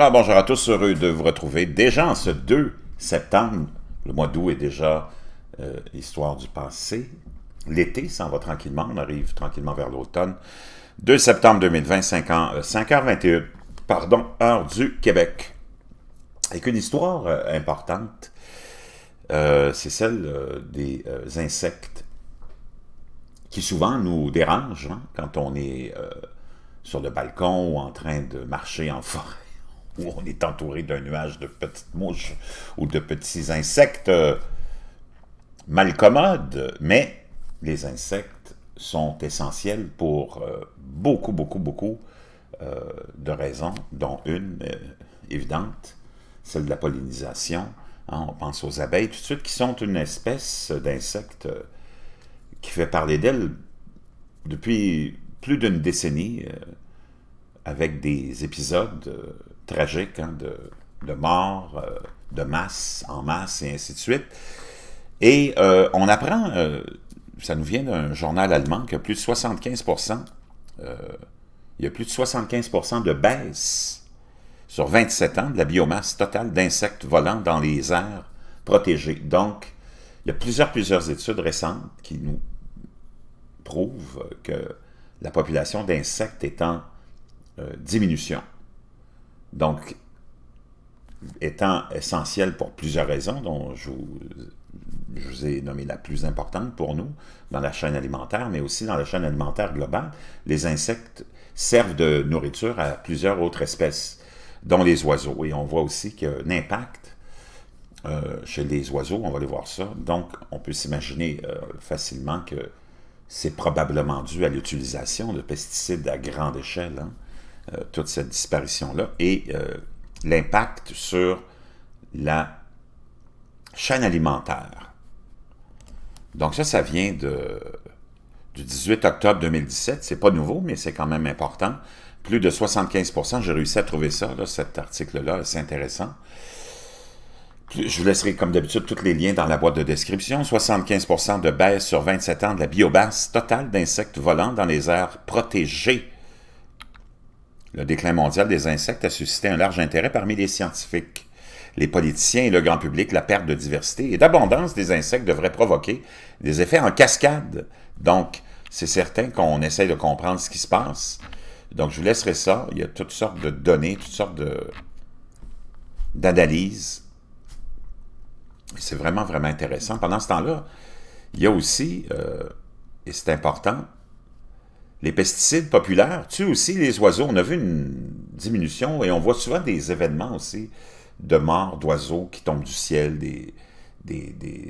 Alors bonjour à tous, heureux de vous retrouver déjà en ce 2 septembre. Le mois d'août est déjà histoire du passé. L'été s'en va tranquillement, on arrive tranquillement vers l'automne. 2 septembre 2020, 5h21, pardon, heure du Québec. Avec une histoire importante, c'est celle des insectes qui souvent nous dérangent hein, quand on est sur le balcon ou en train de marcher en forêt, où on est entouré d'un nuage de petites mouches ou de petits insectes malcommodes, mais les insectes sont essentiels pour beaucoup de raisons, dont une évidente, celle de la pollinisation. Hein, on pense aux abeilles tout de suite, qui sont une espèce d'insectes qui fait parler d'elles depuis plus d'une décennie, avec des épisodes tragiques hein, de mort, de masse, en masse, et ainsi de suite. Et on apprend, ça nous vient d'un journal allemand, qu'il y a plus de 75%, il y a plus de 75% de baisse sur 27 ans de la biomasse totale d'insectes volants dans les aires protégées. Donc, il y a plusieurs études récentes qui nous prouvent que la population d'insectes est en diminution. Donc, étant essentielle pour plusieurs raisons, dont je vous ai nommé la plus importante pour nous, dans la chaîne alimentaire, mais aussi dans la chaîne alimentaire globale, les insectes servent de nourriture à plusieurs autres espèces, dont les oiseaux. Et on voit aussi qu'il y a un impact chez les oiseaux, on va aller voir ça. Donc, on peut s'imaginer facilement que c'est probablement dû à l'utilisation de pesticides à grande échelle, hein, toute cette disparition-là, et l'impact sur la chaîne alimentaire. Donc ça vient du 18 octobre 2017, c'est pas nouveau, mais c'est quand même important. Plus de 75%, j'ai réussi à trouver ça, là, cet article-là, c'est intéressant. Je vous laisserai, comme d'habitude, tous les liens dans la boîte de description. 75% de baisse sur 27 ans de la biomasse totale d'insectes volants dans les aires protégées. Le déclin mondial des insectes a suscité un large intérêt parmi les scientifiques. Les politiciens et le grand public, la perte de diversité et d'abondance des insectes devrait provoquer des effets en cascade. Donc, c'est certain qu'on essaie de comprendre ce qui se passe. Donc, je vous laisserai ça. Il y a toutes sortes de données, toutes sortes d'analyses. C'est vraiment intéressant. Pendant ce temps-là, il y a aussi, et c'est important, les pesticides populaires tuent aussi les oiseaux. On a vu une diminution et on voit souvent des événements aussi de mort d'oiseaux qui tombent du ciel, des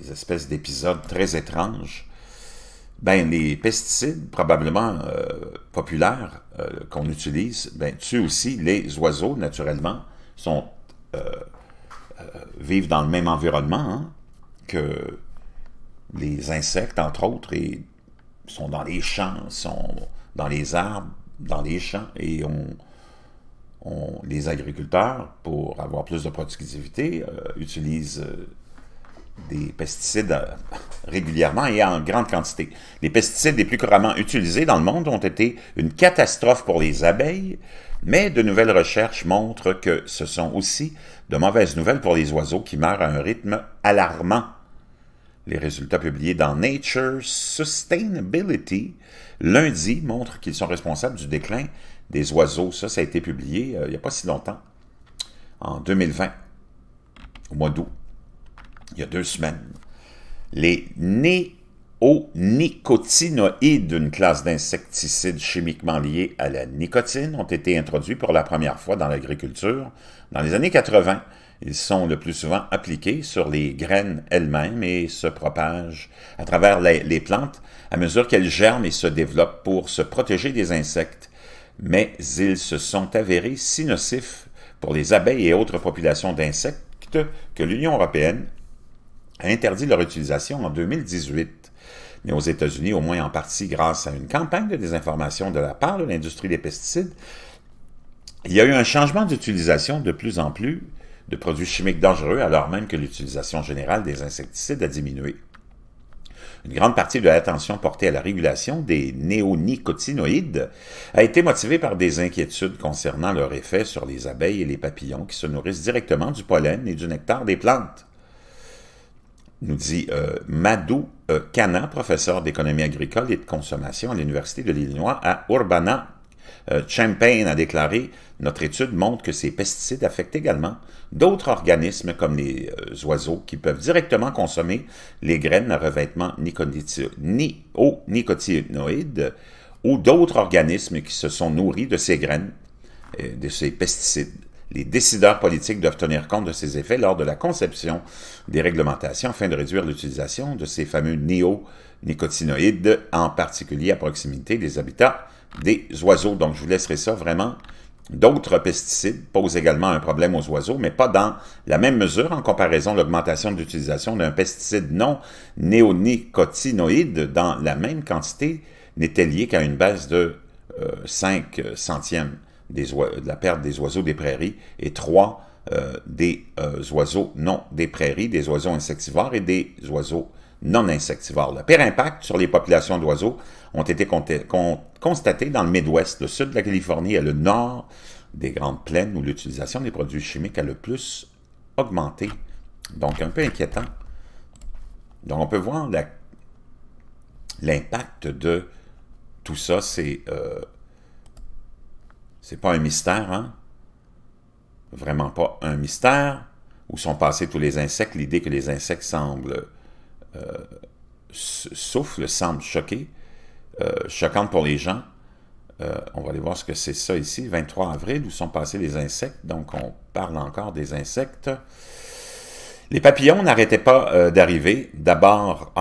espèces d'épisodes très étranges. Ben, les pesticides, probablement populaires, qu'on utilise, ben, tuent aussi les oiseaux, naturellement, vivent dans le même environnement hein, que les insectes, entre autres, et sont dans les champs, sont dans les arbres, dans les champs, et les agriculteurs, pour avoir plus de productivité, utilisent des pesticides régulièrement et en grande quantité. Les pesticides les plus couramment utilisés dans le monde ont été une catastrophe pour les abeilles, mais de nouvelles recherches montrent que ce sont aussi de mauvaises nouvelles pour les oiseaux qui meurent à un rythme alarmant. Les résultats publiés dans Nature Sustainability lundi montrent qu'ils sont responsables du déclin des oiseaux. Ça a été publié il n'y a pas si longtemps, en 2020, au mois d'août, il y a 2 semaines. Les néonicotinoïdes d'une classe d'insecticides chimiquement liés à la nicotine ont été introduits pour la première fois dans l'agriculture dans les années 80. Ils sont le plus souvent appliqués sur les graines elles-mêmes et se propagent à travers les plantes à mesure qu'elles germent et se développent pour se protéger des insectes. Mais ils se sont avérés si nocifs pour les abeilles et autres populations d'insectes que l'Union européenne a interdit leur utilisation en 2018. Mais aux États-Unis, au moins en partie grâce à une campagne de désinformation de la part de l'industrie des pesticides, il y a eu un changement d'utilisation de plus en plus de produits chimiques dangereux, alors même que l'utilisation générale des insecticides a diminué. Une grande partie de l'attention portée à la régulation des néonicotinoïdes a été motivée par des inquiétudes concernant leur effet sur les abeilles et les papillons qui se nourrissent directement du pollen et du nectar des plantes. Nous dit Madhu Khanna, professeur d'économie agricole et de consommation à l'Université de l'Illinois à Urbana. Champaign a déclaré « Notre étude montre que ces pesticides affectent également d'autres organismes comme les oiseaux qui peuvent directement consommer les graines à revêtement néonicotinoïdes ou d'autres organismes qui se sont nourris de ces graines, de ces pesticides. Les décideurs politiques doivent tenir compte de ces effets lors de la conception des réglementations afin de réduire l'utilisation de ces fameux néonicotinoïdes, en particulier à proximité des habitats des oiseaux. » Donc, je vous laisserai ça vraiment. D'autres pesticides posent également un problème aux oiseaux, mais pas dans la même mesure. En comparaison, l'augmentation de l'utilisation d'un pesticide non néonicotinoïde dans la même quantité n'était liée qu'à une baisse de 5 centièmes de la perte des oiseaux des prairies et 3 des oiseaux non des prairies, des oiseaux insectivores et des oiseaux non insectivores. Le pire impact sur les populations d'oiseaux ont été constatés dans le Midwest, le sud de la Californie et le nord des Grandes Plaines, où l'utilisation des produits chimiques a le plus augmenté. Donc, un peu inquiétant. Donc, on peut voir l'impact de tout ça. C'est pas un mystère, hein? Vraiment pas un mystère. Où sont passés tous les insectes? L'idée que les insectes semblent souffle, semble choquée, choquante pour les gens. On va aller voir ce que c'est ça ici, 23 avril, où sont passés les insectes. Donc, on parle encore des insectes. Les papillons n'arrêtaient pas d'arriver. D'abord,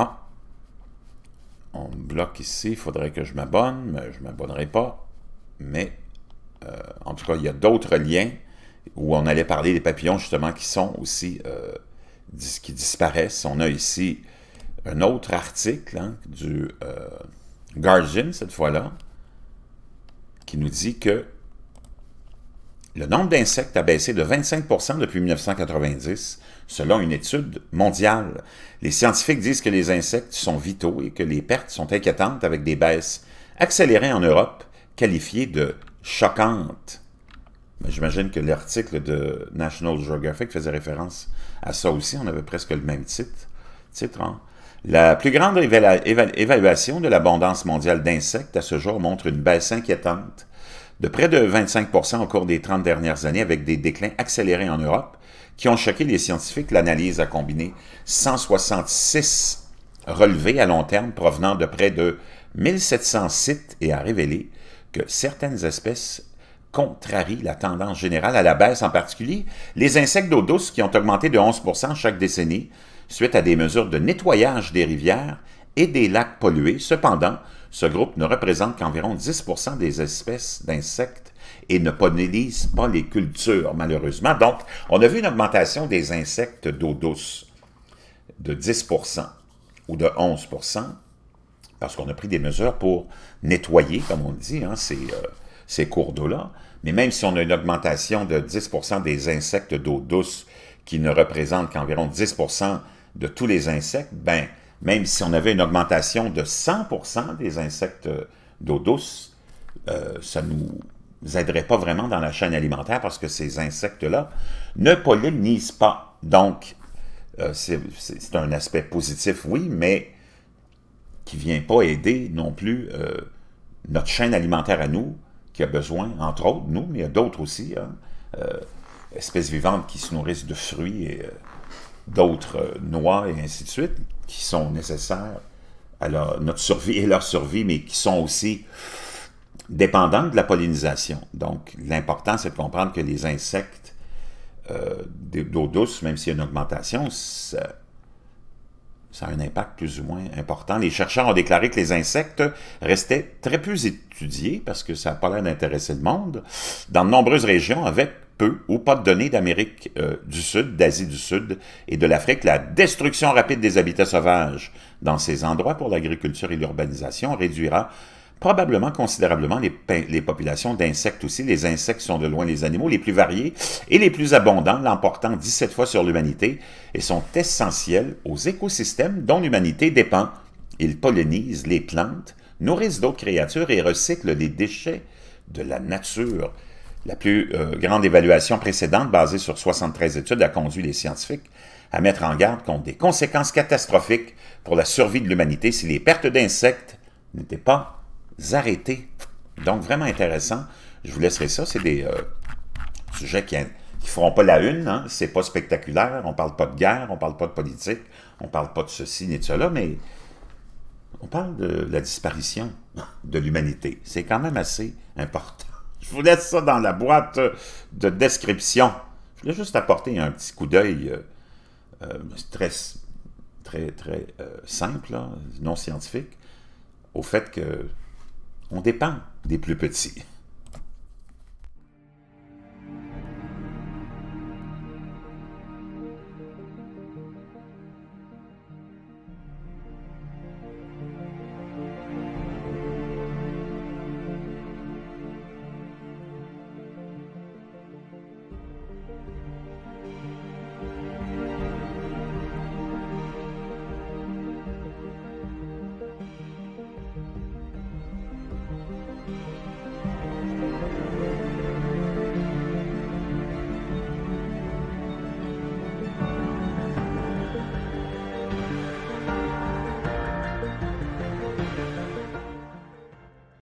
on me bloque ici, il faudrait que je m'abonne, mais je ne m'abonnerai pas. Mais, en tout cas, il y a d'autres liens où on allait parler des papillons, justement, qui sont aussi, qui disparaissent. On a ici un autre article du Guardian, cette fois-là, qui nous dit que le nombre d'insectes a baissé de 25% depuis 1990, selon une étude mondiale. Les scientifiques disent que les insectes sont vitaux et que les pertes sont inquiétantes avec des baisses accélérées en Europe, qualifiées de choquantes. J'imagine que l'article de National Geographic faisait référence à ça aussi. On avait presque le même titre. Hein? La plus grande évaluation de l'abondance mondiale d'insectes à ce jour montre une baisse inquiétante de près de 25% au cours des 30 dernières années, avec des déclins accélérés en Europe qui ont choqué les scientifiques. L'analyse a combiné 166 relevés à long terme provenant de près de 1700 sites et a révélé que certaines espèces contrarient la tendance générale à la baisse, en particulier les insectes d'eau douce qui ont augmenté de 11% chaque décennie, suite à des mesures de nettoyage des rivières et des lacs pollués. Cependant, ce groupe ne représente qu'environ 10% des espèces d'insectes et ne pollinise pas les cultures, malheureusement. Donc, on a vu une augmentation des insectes d'eau douce de 10% ou de 11%, parce qu'on a pris des mesures pour nettoyer, comme on dit, ces cours d'eau-là. Mais même si on a une augmentation de 10% des insectes d'eau douce, qui ne représentent qu'environ 10% de tous les insectes, ben, même si on avait une augmentation de 100% des insectes d'eau douce, ça ne nous aiderait pas vraiment dans la chaîne alimentaire parce que ces insectes-là ne pollinisent pas. Donc, c'est un aspect positif, oui, mais qui ne vient pas aider non plus notre chaîne alimentaire à nous, qui a besoin, entre autres, nous, mais il y a d'autres aussi, espèces vivantes qui se nourrissent de fruits et d'autres noix et ainsi de suite, qui sont nécessaires à notre survie et leur survie, mais qui sont aussi dépendantes de la pollinisation. Donc, l'important, c'est de comprendre que les insectes d'eau douce, même s'il y a une augmentation, ça a un impact plus ou moins important. Les chercheurs ont déclaré que les insectes restaient très peu étudiés, parce que ça n'a pas l'air d'intéresser le monde, dans de nombreuses régions avec peu ou pas de données d'Amérique du Sud, d'Asie du Sud et de l'Afrique. La destruction rapide des habitats sauvages dans ces endroits pour l'agriculture et l'urbanisation réduira probablement considérablement les populations d'insectes aussi. Les insectes sont de loin les animaux les plus variés et les plus abondants, l'emportant 17 fois sur l'humanité, et sont essentiels aux écosystèmes dont l'humanité dépend Ils pollinisent les plantes, nourrissent d'autres créatures et recyclent les déchets de la nature. La plus grande évaluation précédente, basée sur 73 études, a conduit les scientifiques à mettre en garde contre des conséquences catastrophiques pour la survie de l'humanité si les pertes d'insectes n'étaient pas arrêtées. Donc, vraiment intéressant. Je vous laisserai ça. C'est des sujets qui ne feront pas la une. Hein. C'est pas spectaculaire. On ne parle pas de guerre, on ne parle pas de politique, on ne parle pas de ceci ni de cela, mais on parle de la disparition de l'humanité. C'est quand même assez important. Je vous laisse ça dans la boîte de description. Je voulais juste apporter un petit coup d'œil très simple, là, non scientifique, au fait qu'on dépend des plus petits.